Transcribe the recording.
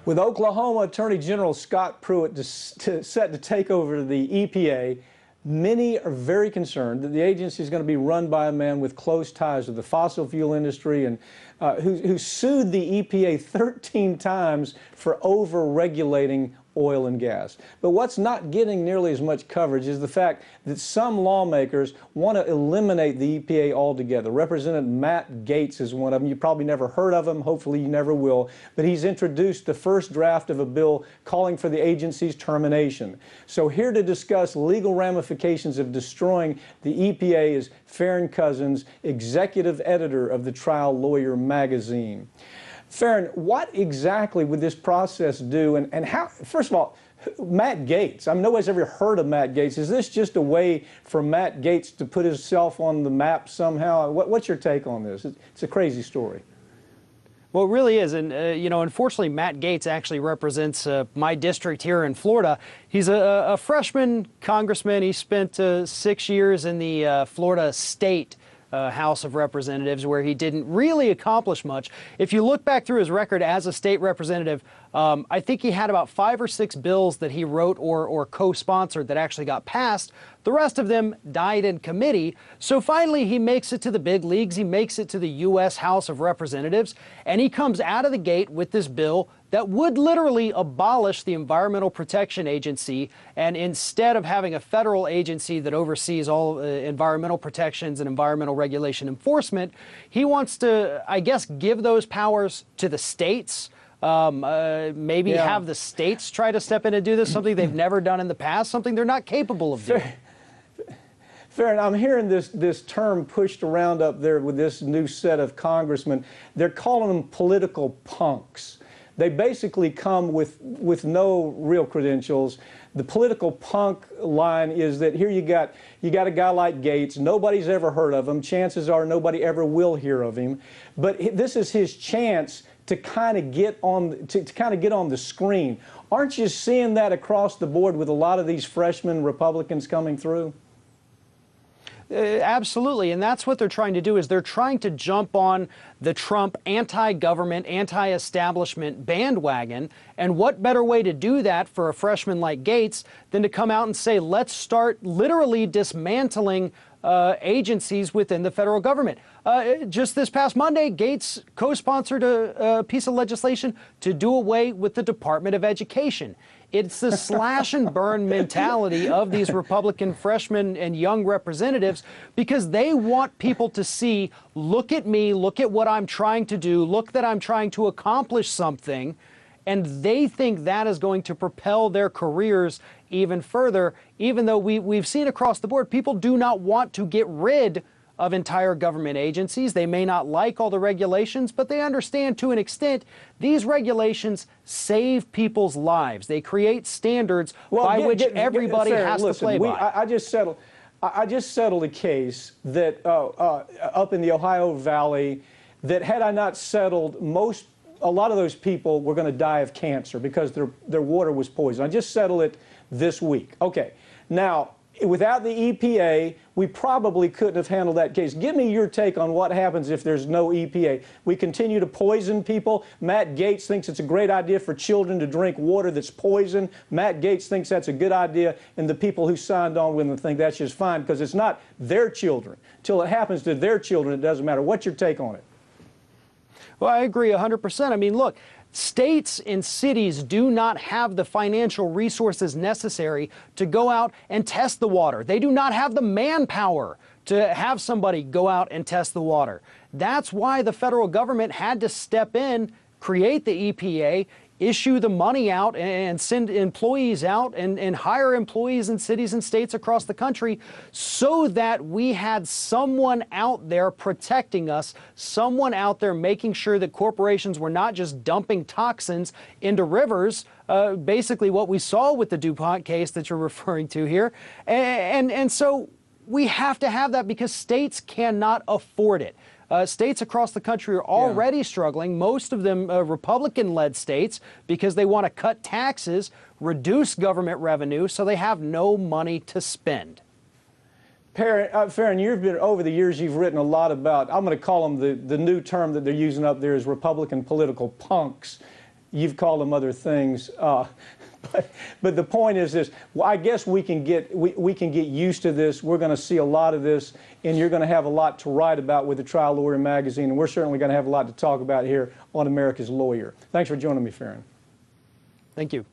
With Oklahoma Attorney General Scott Pruitt set to take over the EPA, many are very concerned that the agency is going to be run by a man with close ties to the fossil fuel industry and who sued the EPA 13 times for over-regulating oil and gas. But what's not getting nearly as much coverage is the fact that some lawmakers want to eliminate the EPA altogether. Representative Matt Gaetz is one of them. You probably never heard of him. Hopefully you never will. But he's introduced the first draft of a bill calling for the agency's termination. So here to discuss legal ramifications of destroying the EPA is Farron Cousins, executive editor of the Trial Lawyer magazine. Farron, what exactly would this process do, and how, first of all, Matt Gaetz, I mean, nobody's ever heard of Matt Gaetz. Is this just a way for Matt Gaetz to put himself on the map somehow? What's your take on this? It's a crazy story. Well, it really is. And, you know, unfortunately, Matt Gaetz actually represents my district here in Florida. He's a freshman congressman. He spent 6 years in the Florida State House of Representatives, where he didn't really accomplish much. If you look back through his record as a state representative, I think he had about 5 or 6 bills that he wrote or co-sponsored that actually got passed. The rest of them died in committee. So finally, he makes it to the big leagues. He makes it to the U.S. House of Representatives, and he comes out of the gate with this bill that would literally abolish the Environmental Protection Agency, and instead of having a federal agency that oversees all environmental protections and environmental regulation enforcement, he wants to, I guess, give those powers to the states. Maybe have the states try to step in and do this, something they've never done in the past, something they're not capable of doing. Farron, I'm hearing this term pushed around up there with this new set of congressmen. They're calling them political punks. They basically come with no real credentials. The political punk line is that here you got a guy like Gaetz. Nobody's ever heard of him. Chances are nobody ever will hear of him. But this is his chance to kind of get on the screen. Aren't you seeing that across the board with a lot of these freshman Republicans coming through? Absolutely, and that's what they're trying to do, is they're trying to jump on the Trump anti-government, anti-establishment bandwagon. And what better way to do that for a freshman like Gaetz than to come out and say, let's start literally dismantling agencies within the federal government. Just this past Monday, Gaetz co-sponsored a piece of legislation to do away with the Department of Education. It's the slash and burn mentality of these Republican freshmen and young representatives, because they want people to see, look at me, look at what I'm trying to do, look that I'm trying to accomplish something. And they think that is going to propel their careers even further, even though we've seen across the board, people do not want to get rid of entire government agencies. They may not like all the regulations, but they understand to an extent these regulations save people's lives. They create standards by which everybody has to play by. I just settled a case that up in the Ohio Valley that, had I not settled, a lot of those people were going to die of cancer because their water was poisoned. I just settled it this week. Okay, now, without the EPA, we probably couldn't have handled that case. Give me your take on what happens if there's no EPA. We continue to poison people. Matt Gaetz thinks it's a great idea for children to drink water that's poisoned. Matt Gaetz thinks that's a good idea, and the people who signed on with him think that's just fine because it's not their children. Until it happens to their children, it doesn't matter. What's your take on it? Well, I agree 100%. I mean, look, states and cities do not have the financial resources necessary to go out and test the water. They do not have the manpower to have somebody go out and test the water. That's why the federal government had to step in, create the EPA, issue the money out and send employees out and hire employees in cities and states across the country, so that we had someone out there protecting us, someone out there making sure that corporations were not just dumping toxins into rivers, basically what we saw with the DuPont case that you're referring to here. And so we have to have that because states cannot afford it. States across the country are already struggling, most of them Republican-led states, because they want to cut taxes, reduce government revenue, so they have no money to spend. Farron, you've been, over the years, you've written a lot about, I'm going to call them the new term that they're using up there is Republican political punks. You've called them other things. But the point is this: well, I guess we can get used to this. We're going to see a lot of this, and you're going to have a lot to write about with the Trial Lawyer magazine, and we're certainly going to have a lot to talk about here on America's Lawyer. Thanks for joining me, Farron. Thank you.